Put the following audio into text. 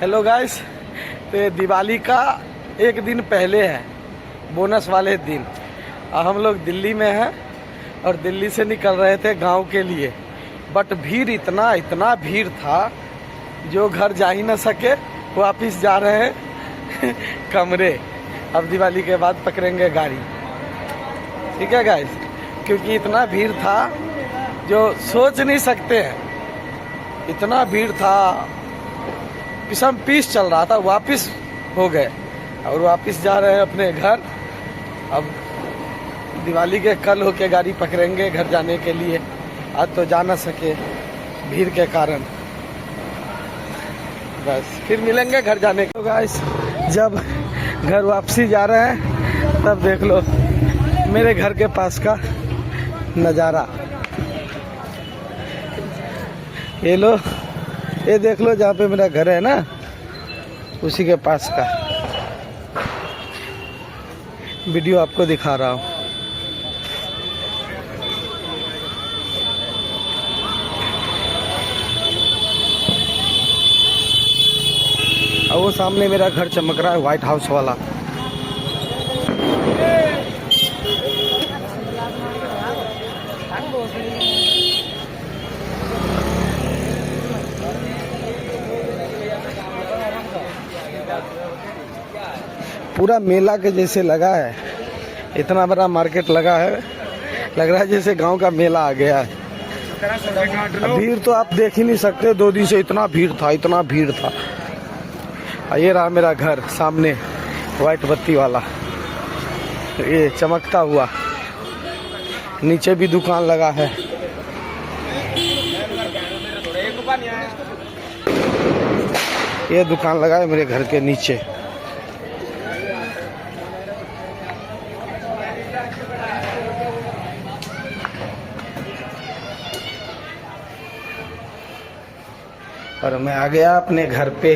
Hello guys, तो ये दिवाली का एक दिन पहले है, बोनस वाले दिन। और हम लोग दिल्ली में हैं और दिल्ली से निकल रहे थे गांव के लिए। बट भीड़ इतना भीड़ था जो घर जा ही ना सके, वापिस जा रहे हैं कमरे। अब दिवाली के बाद पकड़ेंगे गाड़ी, ठीक है गाइस, क्योंकि इतना भीड़ था जो सोच नहीं सकते हैं। इतना भीड़ था, पिसम पीस चल रहा था। वापिस हो गए और वापिस जा रहे हैं अपने घर। अब दिवाली के कल होके गाड़ी पकड़ेंगे घर जाने के लिए। आज तो जा ना सके भीड़ के कारण, बस फिर मिलेंगे घर जाने के। तो गाइस, जब घर वापसी जा रहे हैं तब देख लो मेरे घर के पास का नज़ारा। ये लो, ये देख लो, जहाँ पे मेरा घर है ना उसी के पास का वीडियो आपको दिखा रहा हूँ। और वो सामने मेरा घर चमक रहा है, व्हाइट हाउस वाला। पूरा मेला के जैसे लगा है, इतना बड़ा मार्केट लगा है, लग रहा है जैसे गांव का मेला आ गया है। भीड़ तो आप देख ही नहीं सकते, 2 दिन से इतना भीड़ था। ये रहा मेरा घर सामने, व्हाइट बत्ती वाला, ये चमकता हुआ। नीचे भी दुकान लगा है। ये दुकान लगा है मेरे घर के नीचे। और मैं आ गया अपने घर पे।